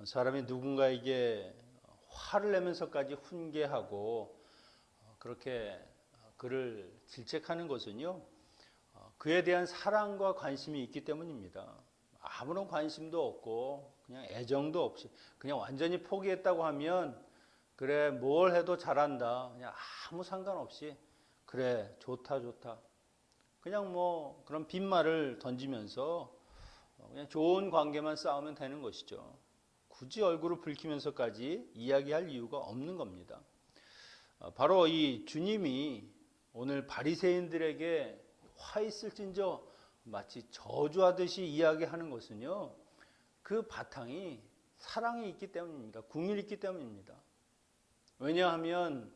사람이 누군가에게 화를 내면서까지 훈계하고 그렇게 그를 질책하는 것은요, 그에 대한 사랑과 관심이 있기 때문입니다. 아무런 관심도 없고 그냥 애정도 없이 그냥 완전히 포기했다고 하면 그래 뭘 해도 잘한다, 그냥 아무 상관없이 그래 좋다 좋다 그냥 뭐 그런 빈말을 던지면서 그냥 좋은 관계만 쌓으면 되는 것이죠. 굳이 얼굴을 붉히면서까지 이야기할 이유가 없는 겁니다. 바로 이 주님이 오늘 바리새인들에게 화 있을진저 마치 저주하듯이 이야기하는 것은요, 그 바탕이 사랑이 있기 때문입니다. 궁일이 있기 때문입니다. 왜냐하면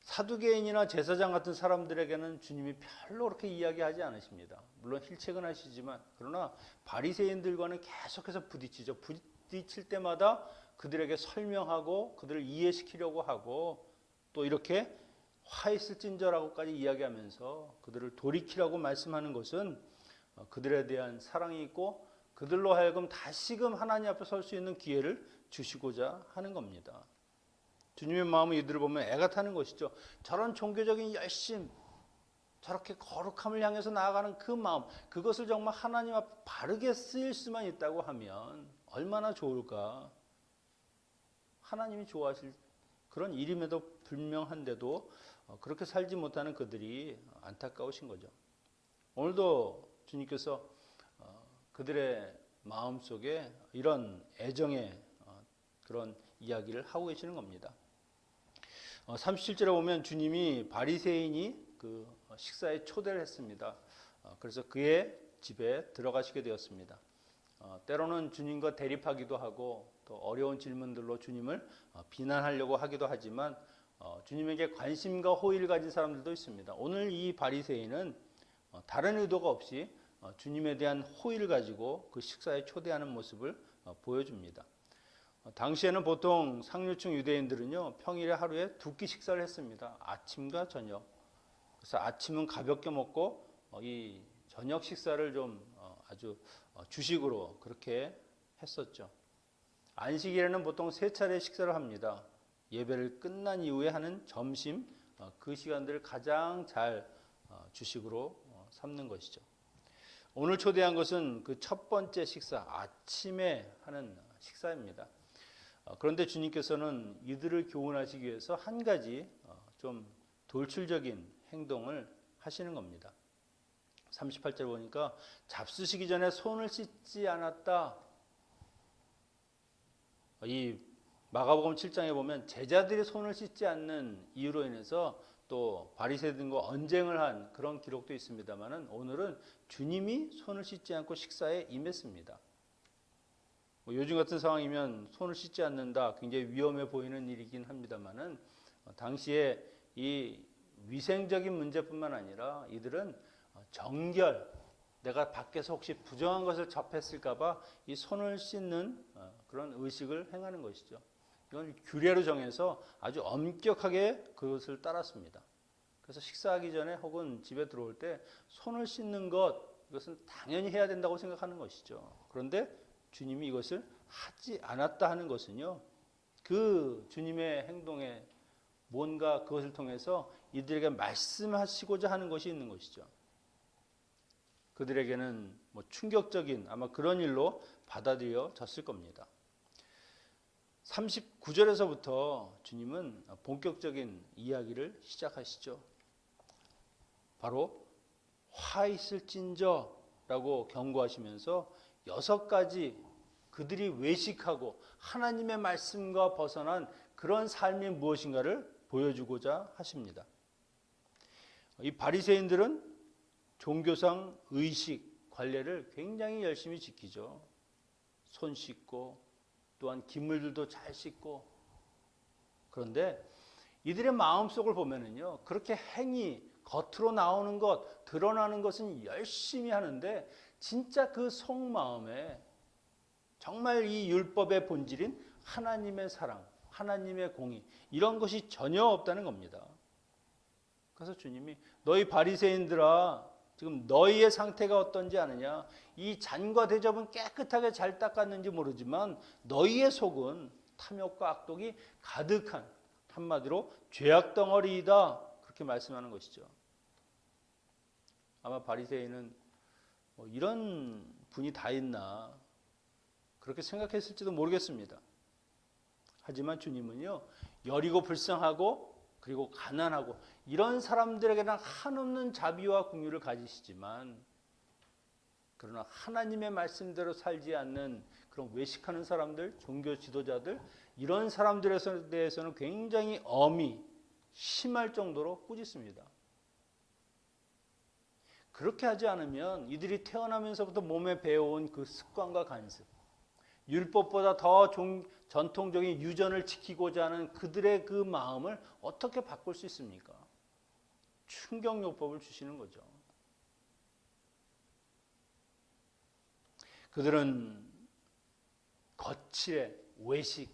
사두개인이나 제사장 같은 사람들에게는 주님이 별로 그렇게 이야기하지 않으십니다. 물론 힐책은 하시지만, 그러나 바리새인들과는 계속해서 부딪히죠. 부딪힐 때마다 그들에게 설명하고 그들을 이해시키려고 하고 또 이렇게 화 있을진저라고까지 이야기하면서 그들을 돌이키라고 말씀하는 것은 그들에 대한 사랑이 있고 그들로 하여금 다시금 하나님 앞에 설 수 있는 기회를 주시고자 하는 겁니다. 주님의 마음은 이들을 보면 애가 타는 것이죠. 저런 종교적인 열심, 저렇게 거룩함을 향해서 나아가는 그 마음, 그것을 정말 하나님 앞에 바르게 쓰일 수만 있다고 하면 얼마나 좋을까. 하나님이 좋아하실 그런 일임에도 불명한데도 그렇게 살지 못하는 그들이 안타까우신 거죠. 오늘도 주님께서 그들의 마음속에 이런 애정의 그런 이야기를 하고 계시는 겁니다. 37절에 보면 주님이 바리새인이 그 식사에 초대를 했습니다. 그래서 그의 집에 들어가시게 되었습니다. 때로는 주님과 대립하기도 하고 또 어려운 질문들로 주님을 비난하려고 하기도 하지만 주님에게 관심과 호의를 가진 사람들도 있습니다. 오늘 이 바리새인은 다른 의도가 없이 주님에 대한 호의를 가지고 그 식사에 초대하는 모습을 보여줍니다. 당시에는 보통 상류층 유대인들은요, 평일에 하루에 2끼 식사를 했습니다. 아침과 저녁. 그래서 아침은 가볍게 먹고 이 저녁 식사를 좀 아주 주식으로 그렇게 했었죠. 안식일에는 보통 3차례 식사를 합니다. 예배를 끝난 이후에 하는 점심, 그 시간들을 가장 잘 주식으로 삼는 것이죠. 오늘 초대한 것은 그 첫 번째 식사, 아침에 하는 식사입니다. 그런데 주님께서는 이들을 교훈하시기 위해서 한 가지 좀 돌출적인 행동을 하시는 겁니다. 38절 보니까 잡수시기 전에 손을 씻지 않았다. 이 마가복음 7장에 보면 제자들이 손을 씻지 않는 이유로 인해서 또 바리새인들과 언쟁을 한 그런 기록도 있습니다만은 오늘은 주님이 손을 씻지 않고 식사에 임했습니다. 요즘 같은 상황이면 손을 씻지 않는다 굉장히 위험해 보이는 일이긴 합니다만은 당시에 이 위생적인 문제뿐만 아니라 이들은 정결, 내가 밖에서 혹시 부정한 것을 접했을까봐 이 손을 씻는 그런 의식을 행하는 것이죠. 이건 규례로 정해서 아주 엄격하게 그것을 따랐습니다. 그래서 식사하기 전에 혹은 집에 들어올 때 손을 씻는 것, 이것은 당연히 해야 된다고 생각하는 것이죠. 그런데 주님이 이것을 하지 않았다 하는 것은요, 그 주님의 행동에 뭔가 그것을 통해서 이들에게 말씀하시고자 하는 것이 있는 것이죠. 그들에게는 뭐 충격적인 아마 그런 일로 받아들여졌을 겁니다. 39절에서부터 주님은 본격적인 이야기를 시작하시죠. 바로 화 있을진저라고 경고하시면서 6가지 그들이 외식하고 하나님의 말씀과 벗어난 그런 삶이 무엇인가를 보여주고자 하십니다. 이 바리새인들은 종교상 의식, 관례를 굉장히 열심히 지키죠. 손 씻고 또한 기물들도 잘 씻고. 그런데 이들의 마음속을 보면은요, 그렇게 행위, 겉으로 나오는 것, 드러나는 것은 열심히 하는데 진짜 그 속마음에 정말 이 율법의 본질인 하나님의 사랑, 하나님의 공의, 이런 것이 전혀 없다는 겁니다. 그래서 주님이 너희 바리새인들아, 지금 너희의 상태가 어떤지 아느냐? 이 잔과 대접은 깨끗하게 잘 닦았는지 모르지만 너희의 속은 탐욕과 악독이 가득한, 한마디로 죄악 덩어리이다. 그렇게 말씀하는 것이죠. 아마 바리새인은 이런 분이 다 있나 그렇게 생각했을지도 모르겠습니다. 하지만 주님은요, 여리고 불쌍하고 그리고 가난하고 이런 사람들에게는 한없는 자비와 긍휼을 가지시지만, 그러나 하나님의 말씀대로 살지 않는 그런 외식하는 사람들, 종교 지도자들, 이런 사람들에 대해서는 굉장히 엄히 심할 정도로 꾸짖습니다. 그렇게 하지 않으면 이들이 태어나면서부터 몸에 배워온 그 습관과 간습, 율법보다 더 전통적인 유전을 지키고자 하는 그들의 그 마음을 어떻게 바꿀 수 있습니까? 충격요법을 주시는 거죠. 그들은 거칠에 외식,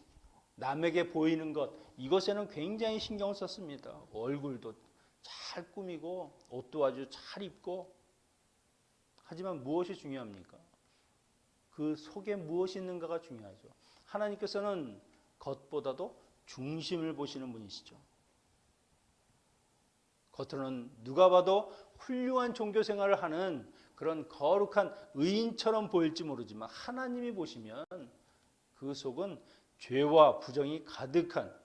남에게 보이는 것, 이것에는 굉장히 신경을 썼습니다. 얼굴도 잘 꾸미고 옷도 아주 잘 입고. 하지만 무엇이 중요합니까? 그 속에 무엇이 있는가가 중요하죠. 하나님께서는 겉보다도 중심을 보시는 분이시죠. 겉으로는 누가 봐도 훌륭한 종교 생활을 하는 그런 거룩한 의인처럼 보일지 모르지만, 하나님이 보시면 그 속은 죄와 부정이 가득한,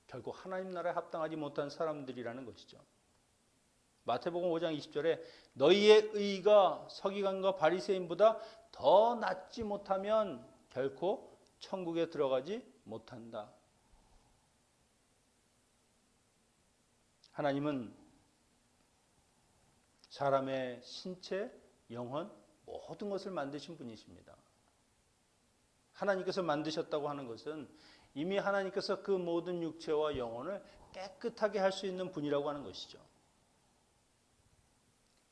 결국 하나님 나라에 합당하지 못한 사람들이라는 것이죠. 마태복음 5장 20절에 너희의 의가 서기관과 바리새인보다 더 낫지 못하면 결코 천국에 들어가지 못한다. 하나님은 사람의 신체, 영혼, 모든 것을 만드신 분이십니다. 하나님께서 만드셨다고 하는 것은 이미 하나님께서 그 모든 육체와 영혼을 깨끗하게 할 수 있는 분이라고 하는 것이죠.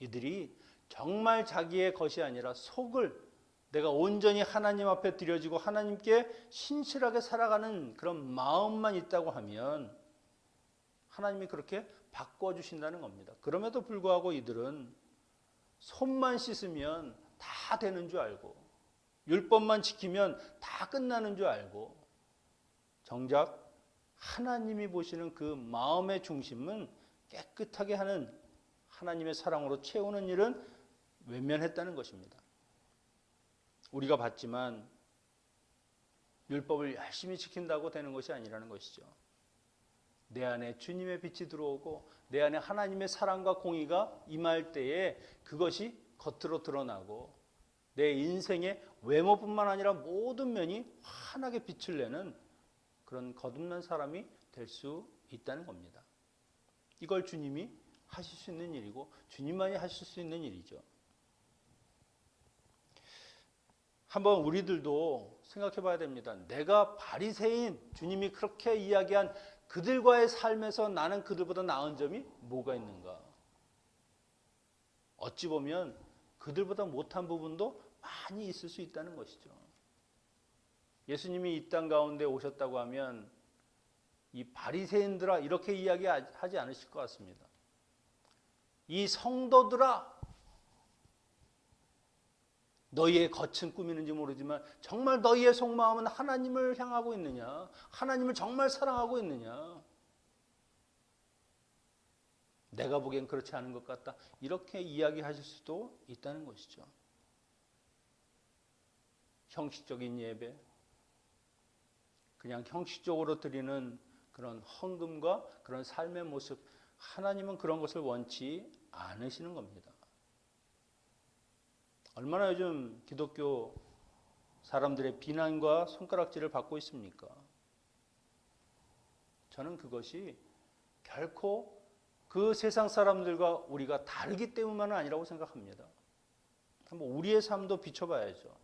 이들이 정말 자기의 것이 아니라 속을 내가 온전히 하나님 앞에 드려지고 하나님께 신실하게 살아가는 그런 마음만 있다고 하면 하나님이 그렇게 바꿔주신다는 겁니다. 그럼에도 불구하고 이들은 손만 씻으면 다 되는 줄 알고, 율법만 지키면 다 끝나는 줄 알고, 정작 하나님이 보시는 그 마음의 중심은 깨끗하게 하는 하나님의 사랑으로 채우는 일은 외면했다는 것입니다. 우리가 봤지만 율법을 열심히 지킨다고 되는 것이 아니라는 것이죠. 내 안에 주님의 빛이 들어오고 내 안에 하나님의 사랑과 공의가 임할 때에 그것이 겉으로 드러나고 내 인생의 외모뿐만 아니라 모든 면이 환하게 빛을 내는 그런 거듭난 사람이 될 수 있다는 겁니다. 이걸 주님이 하실 수 있는 일이고 주님만이 하실 수 있는 일이죠. 한번 우리들도 생각해 봐야 됩니다. 내가 바리새인, 주님이 그렇게 이야기한 그들과의 삶에서 나는 그들보다 나은 점이 뭐가 있는가? 어찌 보면 그들보다 못한 부분도 많이 있을 수 있다는 것이죠. 예수님이 이 땅 가운데 오셨다고 하면 이 바리새인들아 이렇게 이야기하지 않으실 것 같습니다. 이 성도들아, 너희의 겉은 꾸미는지 모르지만 정말 너희의 속마음은 하나님을 향하고 있느냐? 하나님을 정말 사랑하고 있느냐? 내가 보기엔 그렇지 않은 것 같다. 이렇게 이야기하실 수도 있다는 것이죠. 형식적인 예배, 그냥 형식적으로 드리는 그런 헌금과 그런 삶의 모습, 하나님은 그런 것을 원치 않으시는 겁니다. 얼마나 요즘 기독교 사람들의 비난과 손가락질을 받고 있습니까? 저는 그것이 결코 그 세상 사람들과 우리가 다르기 때문만은 아니라고 생각합니다. 한번 우리의 삶도 비춰봐야죠.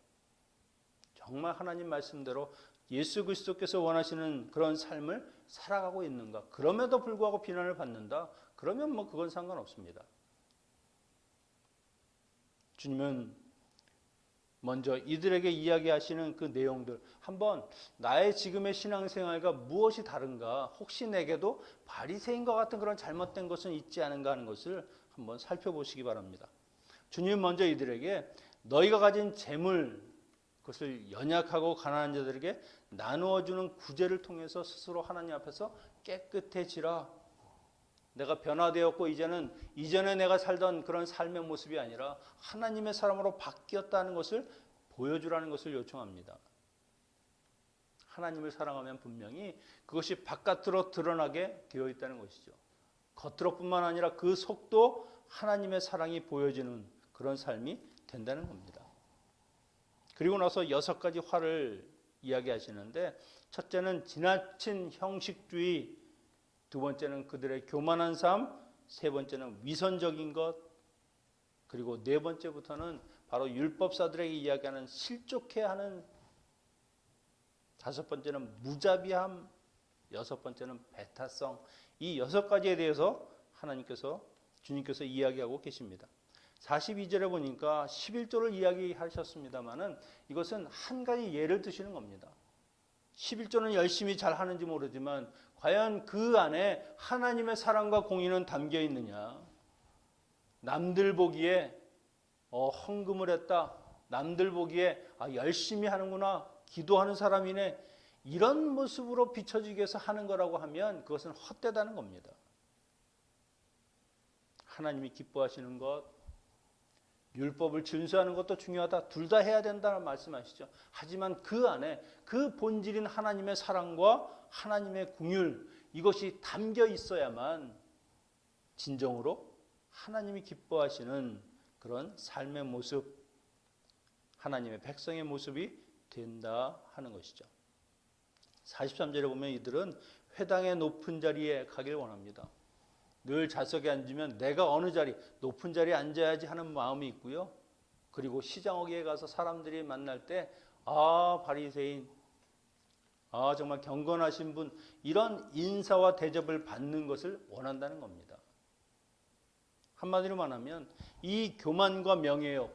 정말 하나님 말씀대로 예수 그리스도께서 원하시는 그런 삶을 살아가고 있는가? 그럼에도 불구하고 비난을 받는다? 그러면 그건 상관없습니다. 주님은 먼저 이들에게 이야기하시는 그 내용들, 한번 나의 지금의 신앙생활과 무엇이 다른가, 혹시 내게도 바리새인과 같은 그런 잘못된 것은 있지 않은가 하는 것을 한번 살펴보시기 바랍니다. 주님 먼저 이들에게 너희가 가진 재물, 그것을 연약하고 가난한 자들에게 나누어주는 구제를 통해서 스스로 하나님 앞에서 깨끗해지라. 내가 변화되었고 이제는 이전에 내가 살던 그런 삶의 모습이 아니라 하나님의 사람으로 바뀌었다는 것을 보여주라는 것을 요청합니다. 하나님을 사랑하면 분명히 그것이 바깥으로 드러나게 되어 있다는 것이죠. 겉으로뿐만 아니라 그 속도 하나님의 사랑이 보여지는 그런 삶이 된다는 겁니다. 그리고 나서 6가지 화를 이야기하시는데, 첫째는 지나친 형식주의, 두 번째는 그들의 교만한 삶, 세 번째는 위선적인 것, 그리고 네 번째부터는 바로 율법사들에게 이야기하는 실족해하는, 다섯 번째는 무자비함, 여섯 번째는 배타성. 이 6가지에 대해서 주님께서 이야기하고 계십니다. 42절에 보니까 11조를 이야기하셨습니다만은 이것은 한 가지 예를 드시는 겁니다. 11조는 열심히 잘 하는지 모르지만 과연 그 안에 하나님의 사랑과 공의는 담겨 있느냐. 남들 보기에 헌금을 했다. 남들 보기에 열심히 하는구나. 기도하는 사람이네. 이런 모습으로 비춰지기 위해서 하는 거라고 하면 그것은 헛되다는 겁니다. 하나님이 기뻐하시는 것, 율법을 준수하는 것도 중요하다. 둘 다 해야 된다는 말씀하시죠. 하지만 그 안에 그 본질인 하나님의 사랑과 하나님의 긍휼, 이것이 담겨 있어야만 진정으로 하나님이 기뻐하시는 그런 삶의 모습, 하나님의 백성의 모습이 된다 하는 것이죠. 43절에 보면 이들은 회당의 높은 자리에 가길 원합니다. 늘 좌석에 앉으면 내가 어느 자리, 높은 자리에 앉아야지 하는 마음이 있고요. 그리고 시장어기에 가서 사람들이 만날 때 바리새인, 정말 경건하신 분, 이런 인사와 대접을 받는 것을 원한다는 겁니다. 한마디로 말하면 이 교만과 명예욕,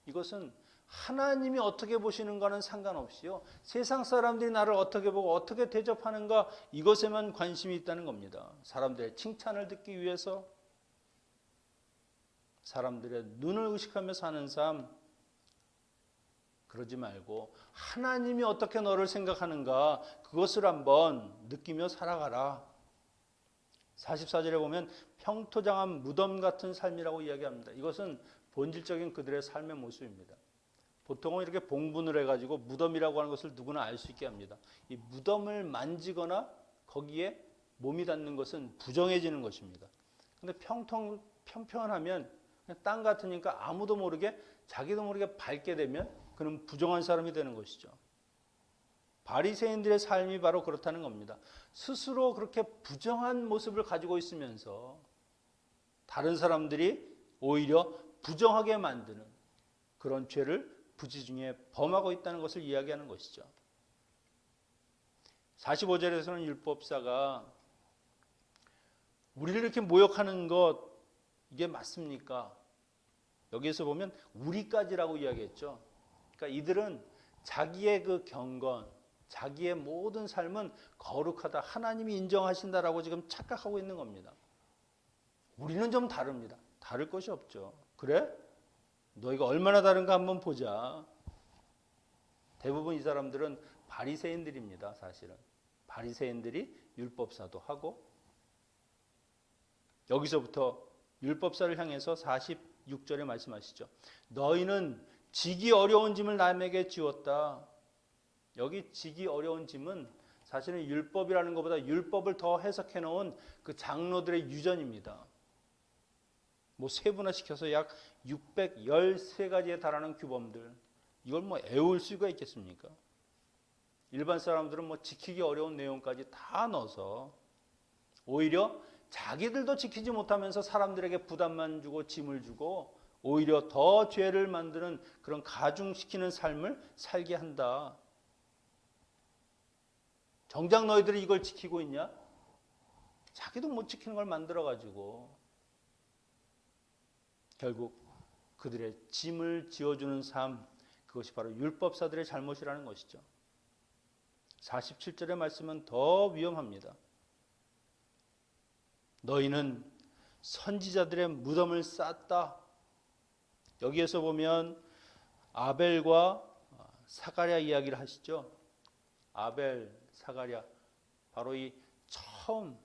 이것은 하나님이 어떻게 보시는가는 상관없이요, 세상 사람들이 나를 어떻게 보고 어떻게 대접하는가, 이것에만 관심이 있다는 겁니다. 사람들의 칭찬을 듣기 위해서, 사람들의 눈을 의식하며 사는 삶, 그러지 말고 하나님이 어떻게 너를 생각하는가, 그것을 한번 느끼며 살아가라. 44절에 보면 평토장한 무덤 같은 삶이라고 이야기합니다. 이것은 본질적인 그들의 삶의 모습입니다. 보통은 이렇게 봉분을 해가지고 무덤이라고 하는 것을 누구나 알 수 있게 합니다. 이 무덤을 만지거나 거기에 몸이 닿는 것은 부정해지는 것입니다. 근데 평평하면 땅 같으니까 아무도 모르게, 자기도 모르게 밟게 되면 그는 부정한 사람이 되는 것이죠. 바리새인들의 삶이 바로 그렇다는 겁니다. 스스로 그렇게 부정한 모습을 가지고 있으면서 다른 사람들이 오히려 부정하게 만드는 그런 죄를 부지중에 범하고 있다는 것을 이야기하는 것이죠. 45절에서는 율법사가 우리를 이렇게 모욕하는 것, 이게 맞습니까? 여기에서 보면 우리까지라고 이야기했죠. 그러니까 이들은 자기의 그 경건, 자기의 모든 삶은 거룩하다, 하나님이 인정하신다라고 지금 착각하고 있는 겁니다. 우리는 좀 다릅니다. 다를 것이 없죠. 그래? 너희가 얼마나 다른가 한번 보자. 대부분 이 사람들은 바리새인들입니다. 사실은 바리새인들이 율법사도 하고, 여기서부터 율법사를 향해서 46절에 말씀하시죠. 너희는 지기 어려운 짐을 남에게 지웠다. 여기 지기 어려운 짐은 사실은 율법이라는 것보다 율법을 더 해석해 놓은 그 장로들의 유전입니다. 세분화시켜서 약 613가지에 달하는 규범들, 이걸 애울 수가 있겠습니까? 일반 사람들은 지키기 어려운 내용까지 다 넣어서 오히려 자기들도 지키지 못하면서 사람들에게 부담만 주고 짐을 주고 오히려 더 죄를 만드는 그런 가중시키는 삶을 살게 한다. 정작 너희들이 이걸 지키고 있냐? 자기도 못 지키는 걸 만들어가지고 결국 그들의 짐을 지어주는 삶, 그것이 바로 율법사들의 잘못이라는 것이죠. 47절의 말씀은 더 위험합니다. 너희는 선지자들의 무덤을 쌓았다. 여기에서 보면 아벨과 사가랴 이야기를 하시죠. 아벨, 사가랴, 바로 이 처음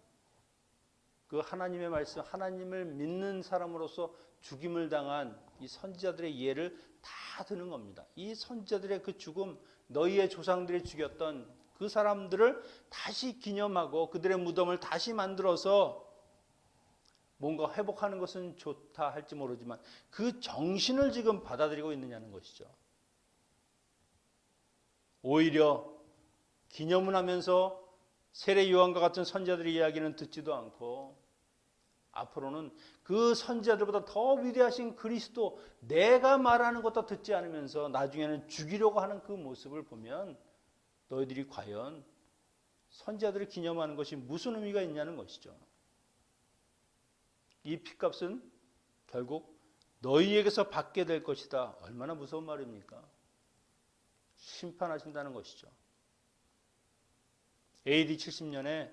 그 하나님의 말씀, 하나님을 믿는 사람으로서 죽임을 당한 이 선지자들의 예를 다 드는 겁니다. 이 선지자들의 그 죽음, 너희의 조상들이 죽였던 그 사람들을 다시 기념하고 그들의 무덤을 다시 만들어서 뭔가 회복하는 것은 좋다 할지 모르지만 그 정신을 지금 받아들이고 있느냐는 것이죠. 오히려 기념을 하면서 세례 요한과 같은 선지자들의 이야기는 듣지도 않고 앞으로는 그 선지자들보다 더 위대하신 그리스도, 내가 말하는 것도 듣지 않으면서 나중에는 죽이려고 하는 그 모습을 보면 너희들이 과연 선지자들을 기념하는 것이 무슨 의미가 있냐는 것이죠. 이 핏값은 결국 너희에게서 받게 될 것이다. 얼마나 무서운 말입니까? 심판하신다는 것이죠. AD 70년에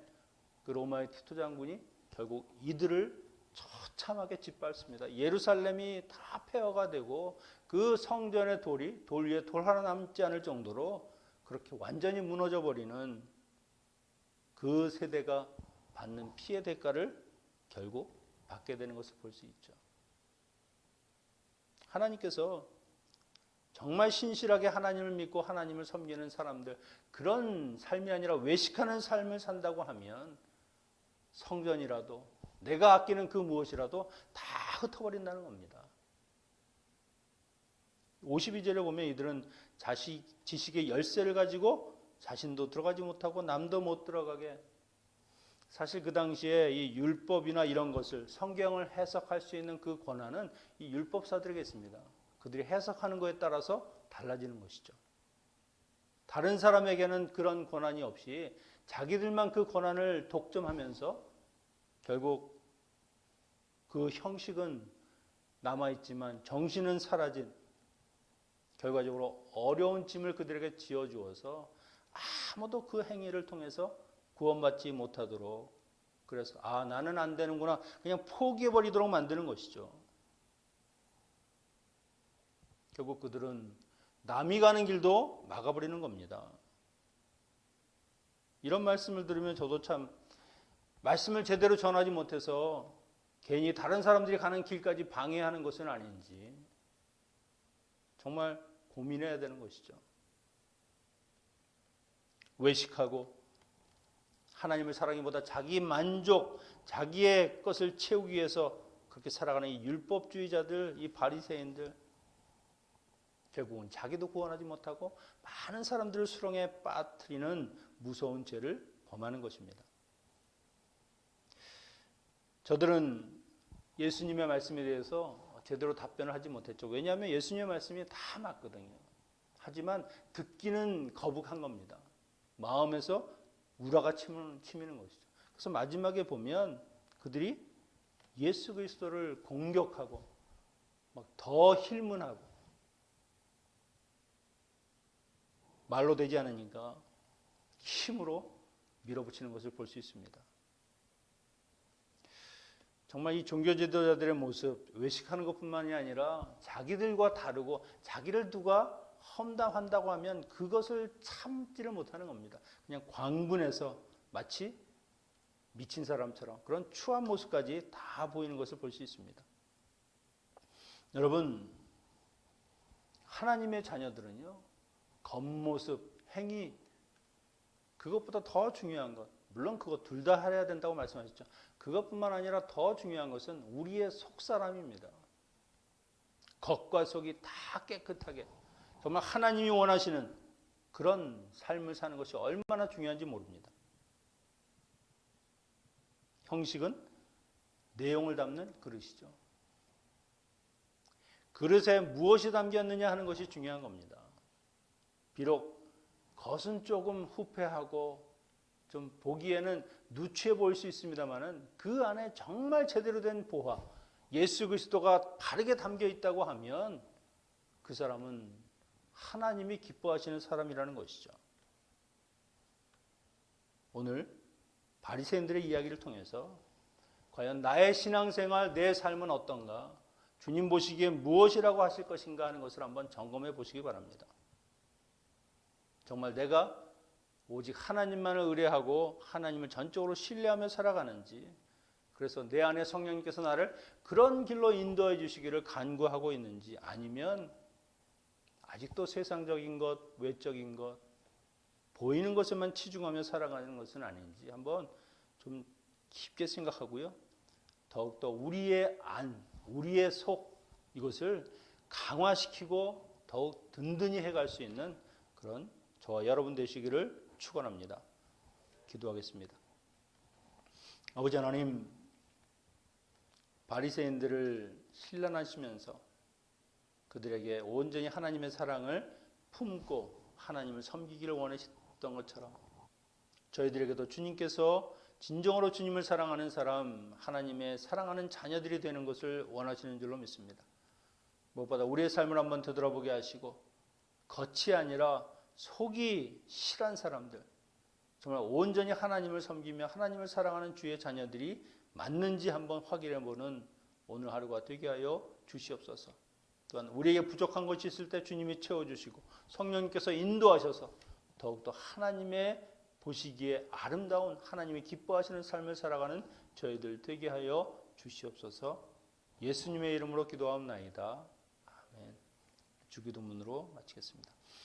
그 로마의 티토 장군이 결국 이들을 처참하게 짓밟습니다. 예루살렘이 다 폐허가 되고 그 성전의 돌이 돌 위에 돌 하나 남지 않을 정도로 그렇게 완전히 무너져 버리는 그 세대가 받는 피해 대가를 결국 받게 되는 것을 볼 수 있죠. 하나님께서 정말 신실하게 하나님을 믿고 하나님을 섬기는 사람들, 그런 삶이 아니라 외식하는 삶을 산다고 하면 성전이라도 내가 아끼는 그 무엇이라도 다 흩어버린다는 겁니다. 52절에 보면 이들은 지식의 열쇠를 가지고 자신도 들어가지 못하고 남도 못 들어가게, 사실 그 당시에 이 율법이나 이런 것을 성경을 해석할 수 있는 그 권한은 이 율법사들에게 있습니다. 그들이 해석하는 것에 따라서 달라지는 것이죠. 다른 사람에게는 그런 권한이 없이 자기들만 그 권한을 독점하면서 결국 그 형식은 남아있지만 정신은 사라진, 결과적으로 어려운 짐을 그들에게 지어주어서 아무도 그 행위를 통해서 구원받지 못하도록, 그래서 나는 안 되는구나 그냥 포기해버리도록 만드는 것이죠. 결국 그들은 남이 가는 길도 막아버리는 겁니다. 이런 말씀을 들으면 저도 참 말씀을 제대로 전하지 못해서 괜히 다른 사람들이 가는 길까지 방해하는 것은 아닌지 정말 고민해야 되는 것이죠. 외식하고 하나님을 사랑하기보다 자기 만족, 자기의 것을 채우기 위해서 그렇게 살아가는 이 율법주의자들, 이 바리새인들, 결국은 자기도 구원하지 못하고 많은 사람들을 수렁에 빠뜨리는 무서운 죄를 범하는 것입니다. 저들은 예수님의 말씀에 대해서 제대로 답변을 하지 못했죠. 왜냐하면 예수님의 말씀이 다 맞거든요. 하지만 듣기는 거북한 겁니다. 마음에서 우라가 치미는 것이죠. 그래서 마지막에 보면 그들이 예수 그리스도를 공격하고 막 더 힐문하고 말로 되지 않으니까 힘으로 밀어붙이는 것을 볼 수 있습니다. 정말 이 종교 지도자들의 모습, 외식하는 것뿐만이 아니라 자기들과 다르고 자기를 누가 험담한다고 하면 그것을 참지를 못하는 겁니다. 그냥 광분해서 마치 미친 사람처럼 그런 추한 모습까지 다 보이는 것을 볼 수 있습니다. 여러분, 하나님의 자녀들은요, 겉모습, 행위, 그것보다 더 중요한 것, 물론 그거 둘 다 해야 된다고 말씀하셨죠. 그것뿐만 아니라 더 중요한 것은 우리의 속사람입니다. 겉과 속이 다 깨끗하게, 정말 하나님이 원하시는 그런 삶을 사는 것이 얼마나 중요한지 모릅니다. 형식은 내용을 담는 그릇이죠. 그릇에 무엇이 담겼느냐 하는 것이 중요한 겁니다. 비록 겉은 조금 후패하고 좀 보기에는 누추해 보일 수 있습니다만은 그 안에 정말 제대로 된 보화, 예수 그리스도가 바르게 담겨 있다고 하면 그 사람은 하나님이 기뻐하시는 사람이라는 것이죠. 오늘 바리새인들의 이야기를 통해서 과연 나의 신앙생활, 내 삶은 어떤가? 주님 보시기에 무엇이라고 하실 것인가 하는 것을 한번 점검해 보시기 바랍니다. 정말 내가 오직 하나님만을 의뢰하고 하나님을 전적으로 신뢰하며 살아가는지, 그래서 내 안에 성령님께서 나를 그런 길로 인도해 주시기를 간구하고 있는지, 아니면 아직도 세상적인 것, 외적인 것, 보이는 것에만 치중하며 살아가는 것은 아닌지 한번 좀 깊게 생각하고요. 더욱더 우리의 안, 우리의 속, 이것을 강화시키고 더욱 든든히 해갈 수 있는 그런 저와 여러분 되시기를 축원합니다. 기도하겠습니다. 아버지 하나님, 바리새인들을 신란하시면서 그들에게 온전히 하나님의 사랑을 품고 하나님을 섬기기를 원하셨던 것처럼 저희들에게도 주님께서 진정으로 주님을 사랑하는 사람, 하나님의 사랑하는 자녀들이 되는 것을 원하시는 줄로 믿습니다. 무엇보다 우리의 삶을 한번 되돌아보게 하시고 겉이 아니라 속이 실한 사람들, 정말 온전히 하나님을 섬기며 하나님을 사랑하는 주의 자녀들이 맞는지 한번 확인해보는 오늘 하루가 되게 하여 주시옵소서. 또한 우리에게 부족한 것이 있을 때 주님이 채워주시고 성령님께서 인도하셔서 더욱더 하나님의 보시기에 아름다운, 하나님이 기뻐하시는 삶을 살아가는 저희들 되게 하여 주시옵소서. 예수님의 이름으로 기도하옵나이다. 아멘. 주기도문으로 마치겠습니다.